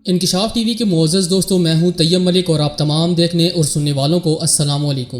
انکشاف T V کے معزز دوستوں، میں ہوں طیب ملک اور آپ تمام دیکھنے اور سننے والوں کو السلام علیکم۔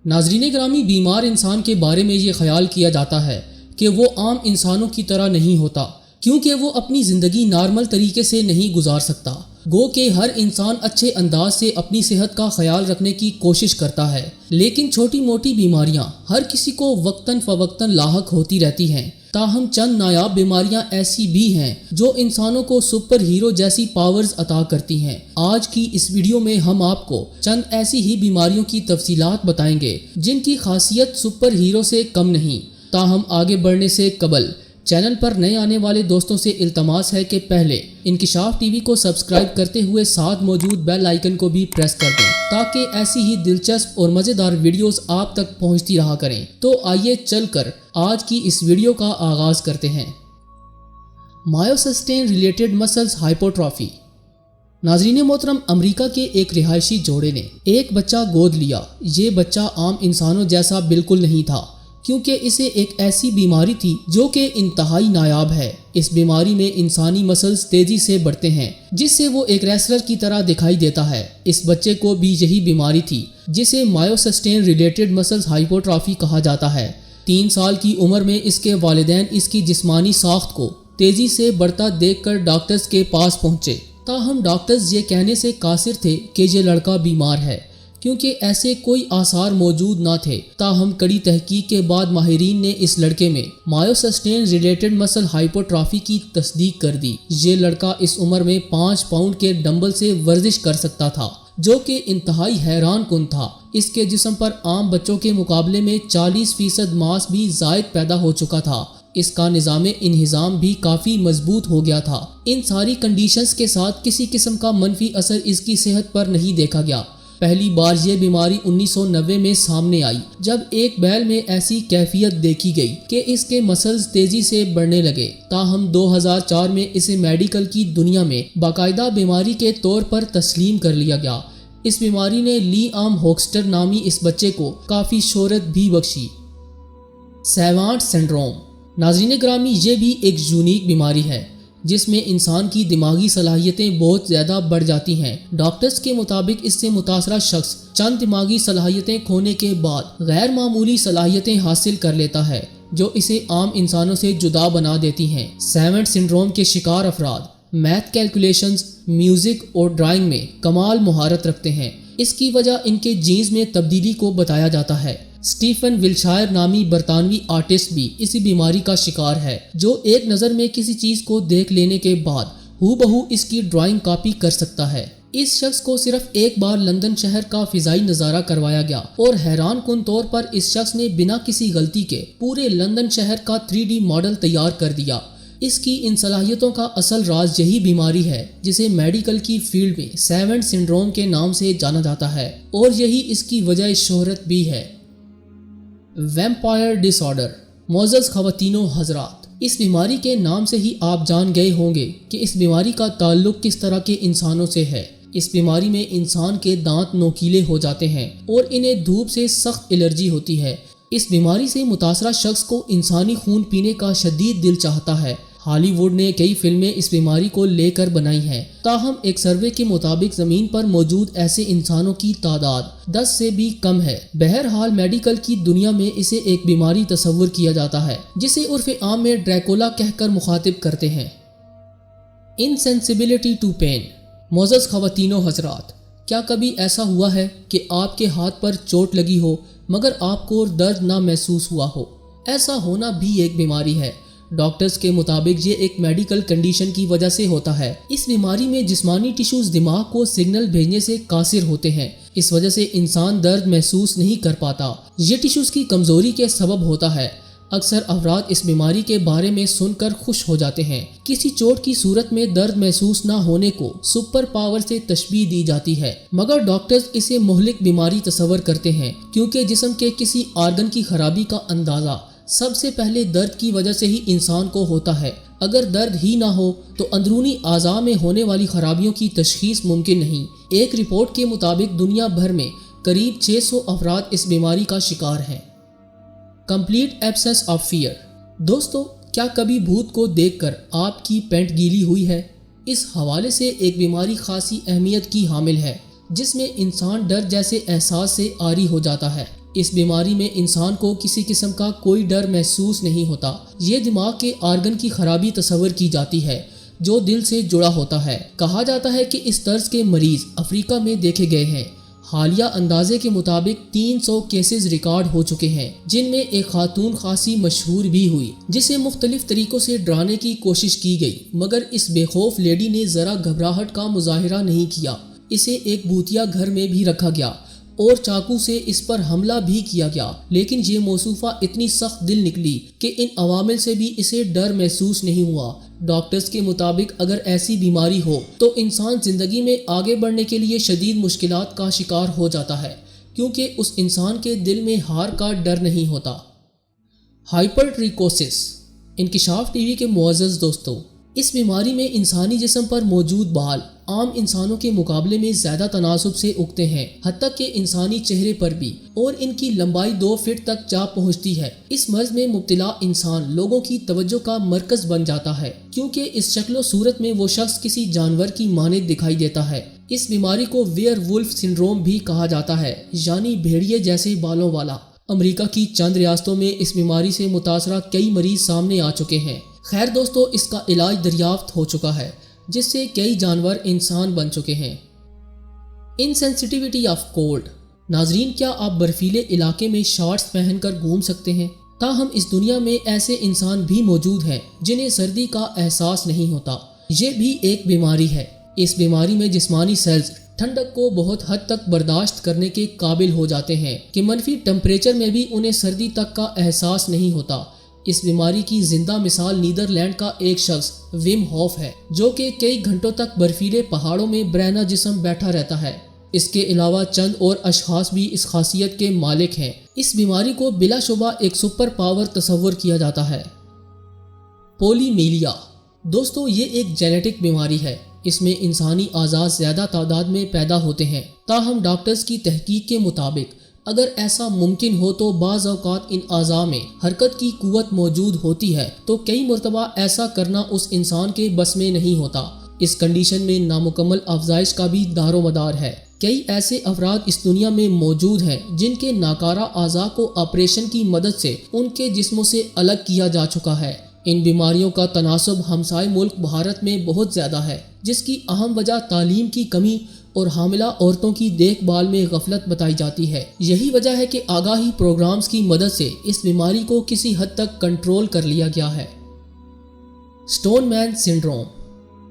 ناظرین گرامی، بیمار انسان کے بارے میں یہ خیال کیا جاتا ہے کہ وہ عام انسانوں کی طرح نہیں ہوتا، کیونکہ وہ اپنی زندگی نارمل طریقے سے نہیں گزار سکتا۔ گو کہ ہر انسان اچھے انداز سے اپنی صحت کا خیال رکھنے کی کوشش کرتا ہے، لیکن چھوٹی موٹی بیماریاں ہر کسی کو وقتاً فوقتاً لاحق ہوتی رہتی ہیں۔ تاہم چند نایاب بیماریاں ایسی بھی ہیں جو انسانوں کو سپر ہیرو جیسی پاورز عطا کرتی ہیں۔ آج کی اس ویڈیو میں ہم آپ کو چند ایسی ہی بیماریوں کی تفصیلات بتائیں گے جن کی خاصیت سپر ہیرو سے کم نہیں۔ تاہم آگے بڑھنے سے قبل چینل پر نئے آنے والے دوستوں سے التماس ہے کہ پہلے انکشاف ٹی وی کو سبسکرائب کرتے ہوئے ساتھ موجود بیل آئیکن کو بھی پریس کر دیں تاکہ ایسی ہی دلچسپ اور مزیدار ویڈیوز آپ تک پہنچتی رہا کریں۔ تو آئیے چل کر آج کی اس ویڈیو کا آغاز کرتے ہیں۔ مایوسسٹین ریلیٹڈ مسلز ہائپوٹرافی۔ ناظرین محترم، امریکہ کے ایک رہائشی جوڑے نے ایک بچہ گود لیا۔ یہ بچہ عام انسانوں جیسا بالکل نہیں تھا، کیونکہ اسے ایک ایسی بیماری تھی جو کہ انتہائی نایاب ہے۔ اس بیماری میں انسانی مسلز تیزی سے بڑھتے ہیں، جس سے وہ ایک ریسلر کی طرح دکھائی دیتا ہے۔ اس بچے کو بھی یہی بیماری تھی، جسے مایوسسٹین ریلیٹڈ مسلز ہائپوٹرافی کہا جاتا ہے۔ 3 سال کی عمر میں اس کے والدین اس کی جسمانی ساخت کو تیزی سے بڑھتا دیکھ کر ڈاکٹرز کے پاس پہنچے۔ تاہم ڈاکٹرز یہ کہنے سے قاصر تھے کہ یہ لڑکا بیمار ہے، کیونکہ ایسے کوئی آثار موجود نہ تھے۔ تاہم کڑی تحقیق کے بعد ماہرین نے اس لڑکے میں مایوسسٹین ریلیٹڈ مسل ہائپوٹرافی کی تصدیق کر دی۔ یہ لڑکا اس عمر میں 5 پاؤنڈ کے ڈمبل سے ورزش کر سکتا تھا، جو کہ انتہائی حیران کن تھا۔ اس کے جسم پر عام بچوں کے مقابلے میں 40% ماس بھی زائد پیدا ہو چکا تھا۔ اس کا نظام انہضام بھی کافی مضبوط ہو گیا تھا۔ ان ساری کنڈیشنز کے ساتھ کسی قسم کا منفی اثر اس کی صحت پر نہیں دیکھا گیا۔ پہلی بار یہ بیماری 1990 میں سامنے آئی، جب ایک بیل میں ایسی کیفیت دیکھی گئی کہ اس کے مسلز تیزی سے بڑھنے لگے۔ تاہم 2004 میں اسے میڈیکل کی دنیا میں باقاعدہ بیماری کے طور پر تسلیم کر لیا گیا۔ اس بیماری نے لی آم ہوکسٹر نامی اس بچے کو کافی شہرت بھی بخشی۔ سیوانٹ سنڈروم۔ ناظرین گرامی، یہ بھی ایک یونیک بیماری ہے جس میں انسان کی دماغی صلاحیتیں بہت زیادہ بڑھ جاتی ہیں۔ ڈاکٹرز کے مطابق اس سے متاثرہ شخص چند دماغی صلاحیتیں کھونے کے بعد غیر معمولی صلاحیتیں حاصل کر لیتا ہے، جو اسے عام انسانوں سے جدا بنا دیتی ہیں۔ سیوانٹ سنڈروم کے شکار افراد میتھ کیلکولیشنز، میوزک اور ڈرائنگ میں کمال مہارت رکھتے ہیں۔ اس کی وجہ ان کے جینز میں تبدیلی کو بتایا جاتا ہے۔ سٹیفن ولشائر نامی برطانوی آرٹسٹ بھی اسی بیماری کا شکار ہے، جو ایک نظر میں کسی چیز کو دیکھ لینے کے بعد ہو بہو اس کی ڈرائنگ کاپی کر سکتا ہے۔ اس شخص کو صرف ایک بار لندن شہر کا فضائی نظارہ کروایا گیا اور حیران کن طور پر اس شخص نے بنا کسی غلطی کے پورے لندن شہر کا 3D ماڈل تیار کر دیا۔ اس کی ان صلاحیتوں کا اصل راز یہی بیماری ہے، جسے میڈیکل کی فیلڈ میں سیوانٹ سنڈروم کے نام سے جانا جاتا ہے، اور یہی اس کی وجہ شہرت بھی ہے۔ ویمپائر ڈس آرڈر۔ معزز خواتین و حضرات، اس بیماری کے نام سے ہی آپ جان گئے ہوں گے کہ اس بیماری کا تعلق کس طرح کے انسانوں سے ہے۔ اس بیماری میں انسان کے دانت نوکیلے ہو جاتے ہیں اور انہیں دھوپ سے سخت الرجی ہوتی ہے۔ اس بیماری سے متاثرہ شخص کو انسانی خون پینے کا شدید دل چاہتا ہے۔ ہالی ووڈ نے کئی فلمیں اس بیماری کو لے کر بنائی ہیں، تاہم ایک سروے کے مطابق زمین پر موجود ایسے انسانوں کی تعداد 10 سے بھی کم ہے۔ بہرحال میڈیکل کی دنیا میں اسے ایک بیماری تصور کیا جاتا ہے، جسے عرف عام میں ڈریکولا کہہ کر مخاطب کرتے ہیں۔ انسینسیبلٹی ٹو پین۔ معزز خواتین و حضرات، کیا کبھی ایسا ہوا ہے کہ آپ کے ہاتھ پر چوٹ لگی ہو مگر آپ کو درد نہ محسوس ہوا ہو؟ ایسا ہونا بھی ایک بیماری ہے۔ ڈاکٹرز کے مطابق یہ ایک میڈیکل کنڈیشن کی وجہ سے ہوتا ہے۔ اس بیماری میں جسمانی ٹیشوز دماغ کو سگنل بھیجنے سے قاصر ہوتے ہیں، اس وجہ سے انسان درد محسوس نہیں کر پاتا۔ یہ ٹیشوز کی کمزوری کے سبب ہوتا ہے۔ اکثر افراد اس بیماری کے بارے میں سن کر خوش ہو جاتے ہیں۔ کسی چوٹ کی صورت میں درد محسوس نہ ہونے کو سپر پاور سے تشبیہ دی جاتی ہے، مگر ڈاکٹرز اسے مہلک بیماری تصور کرتے ہیں، کیونکہ جسم کے کسی آرگن کی خرابی کا اندازہ سب سے پہلے درد کی وجہ سے ہی انسان کو ہوتا ہے۔ اگر درد ہی نہ ہو تو اندرونی اعضاء میں ہونے والی خرابیوں کی تشخیص ممکن نہیں۔ ایک رپورٹ کے مطابق دنیا بھر میں قریب 600 افراد اس بیماری کا شکار ہیں۔ Complete absence of fear. دوستو، کیا کبھی بھوت کو دیکھ کر آپ کی پینٹ گیلی ہوئی ہے؟ اس حوالے سے ایک بیماری خاصی اہمیت کی حامل ہے جس میں انسان ڈر جیسے احساس سے عاری ہو جاتا ہے۔ اس بیماری میں انسان کو کسی قسم کا کوئی ڈر محسوس نہیں ہوتا۔ یہ دماغ کے آرگن کی خرابی تصور کی جاتی ہے جو دل سے جڑا ہوتا ہے۔ کہا جاتا ہے کہ اس طرز کے مریض افریقہ میں دیکھے گئے ہیں۔ حالیہ اندازے کے مطابق 300 کیسز ریکارڈ ہو چکے ہیں جن میں ایک خاتون خاصی مشہور بھی ہوئی جسے مختلف طریقوں سے ڈرانے کی کوشش کی گئی، مگر اس بے خوف لیڈی نے ذرا گھبراہٹ کا مظاہرہ نہیں کیا۔ اسے ایک بھوتیا گھر میں بھی رکھا گیا اور چاقو سے اس پر حملہ بھی کیا گیا، لیکن یہ موصوفہ اتنی سخت دل نکلی کہ ان عوامل سے بھی اسے ڈر محسوس نہیں ہوا۔ ڈاکٹرز کے مطابق اگر ایسی بیماری ہو تو انسان زندگی میں آگے بڑھنے کے لیے شدید مشکلات کا شکار ہو جاتا ہے، کیونکہ اس انسان کے دل میں ہار کا ڈر نہیں ہوتا۔ ہائپرٹریکوسس۔ انکشاف ٹی وی کے معزز دوستو، اس بیماری میں انسانی جسم پر موجود بال عام انسانوں کے مقابلے میں زیادہ تناسب سے اگتے ہیں، حتیٰ کہ انسانی چہرے پر بھی، اور ان کی لمبائی 2 فٹ تک جا پہنچتی ہے۔ اس مرض میں مبتلا انسان لوگوں کی توجہ کا مرکز بن جاتا ہے کیونکہ اس شکل و صورت میں وہ شخص کسی جانور کی مانند دکھائی دیتا ہے۔ اس بیماری کو ویئر وولف سنڈروم بھی کہا جاتا ہے، یعنی بھیڑیے جیسے بالوں والا۔ امریکہ کی چند ریاستوں میں اس بیماری سے متاثرہ کئی مریض سامنے آ چکے ہیں۔ خیر دوستو، اس کا علاج دریافت ہو چکا ہے جس سے کئی جانور انسان بن چکے ہیں۔ Insensitivity of cold. ناظرین، کیا آپ برفیلے علاقے میں شارٹس پہن کر گھوم سکتے ہیں؟ تاہم اس دنیا میں ایسے انسان بھی موجود ہیں جنہیں سردی کا احساس نہیں ہوتا۔ یہ بھی ایک بیماری ہے۔ اس بیماری میں جسمانی سیلز ٹھنڈک کو بہت حد تک برداشت کرنے کے قابل ہو جاتے ہیں کہ منفی ٹمپریچر میں بھی انہیں سردی تک کا احساس نہیں ہوتا۔ اس بیماری کی زندہ مثال نیدرلینڈ کا ایک شخص ویم ہوف ہے جو کہ کئی گھنٹوں تک برفیلے پہاڑوں میں برہنہ جسم بیٹھا رہتا ہے۔ اس کے علاوہ چند اور اشخاص بھی اس خاصیت کے مالک ہیں۔ اس بیماری کو بلا شبہ ایک سپر پاور تصور کیا جاتا ہے۔ پولیمیلیا۔ دوستو، یہ ایک جینیٹک بیماری ہے۔ اس میں انسانی اعضاء زیادہ تعداد میں پیدا ہوتے ہیں، تاہم ڈاکٹرز کی تحقیق کے مطابق اگر ایسا ممکن ہو تو بعض اوقات ان اعضاء میں حرکت کی قوت موجود ہوتی ہے تو کئی مرتبہ ایسا کرنا اس انسان کے بس میں نہیں ہوتا۔ اس کنڈیشن میں نامکمل افزائش کا بھی دار و مدار ہے۔ کئی ایسے افراد اس دنیا میں موجود ہیں جن کے ناکارہ اعضاء کو آپریشن کی مدد سے ان کے جسموں سے الگ کیا جا چکا ہے۔ ان بیماریوں کا تناسب ہمسائے ملک بھارت میں بہت زیادہ ہے، جس کی اہم وجہ تعلیم کی کمی اور حاملہ عورتوں کی دیکھ بھال میں غفلت بتائی جاتی ہے۔ یہی وجہ ہے کہ آگاہی پروگرامز کی مدد سے اس بیماری کو کسی حد تک کنٹرول کر لیا گیا ہے۔ سٹون مین سنڈروم۔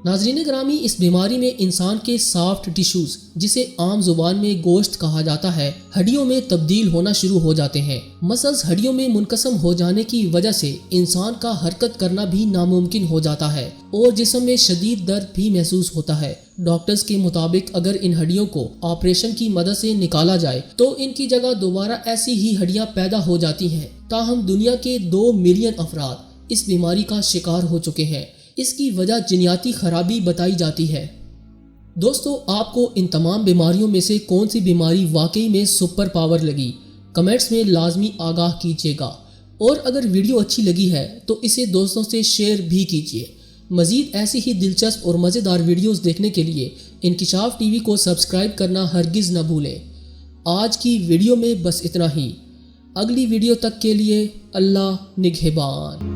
ناظرین گرامی، اس بیماری میں انسان کے سافٹ ٹیشوز، جسے عام زبان میں گوشت کہا جاتا ہے، ہڈیوں میں تبدیل ہونا شروع ہو جاتے ہیں۔ مسلز ہڈیوں میں منقسم ہو جانے کی وجہ سے انسان کا حرکت کرنا بھی ناممکن ہو جاتا ہے اور جسم میں شدید درد بھی محسوس ہوتا ہے۔ ڈاکٹرز کے مطابق اگر ان ہڈیوں کو آپریشن کی مدد سے نکالا جائے تو ان کی جگہ دوبارہ ایسی ہی ہڈیاں پیدا ہو جاتی ہیں۔ تاہم دنیا کے 2 ملین افراد اس بیماری کا شکار ہو چکے ہیں۔ اس کی وجہ جینیاتی خرابی بتائی جاتی ہے۔ دوستو، آپ کو ان تمام بیماریوں میں سے کون سی بیماری واقعی میں سپر پاور لگی؟ کمنٹس میں لازمی آگاہ کیجیے گا، اور اگر ویڈیو اچھی لگی ہے تو اسے دوستوں سے شیئر بھی کیجیے۔ مزید ایسی ہی دلچسپ اور مزیدار ویڈیوز دیکھنے کے لیے انکشاف ٹی وی کو سبسکرائب کرنا ہرگز نہ بھولیں۔ آج کی ویڈیو میں بس اتنا ہی۔ اگلی ویڈیو تک کے لیے اللہ نگہبان۔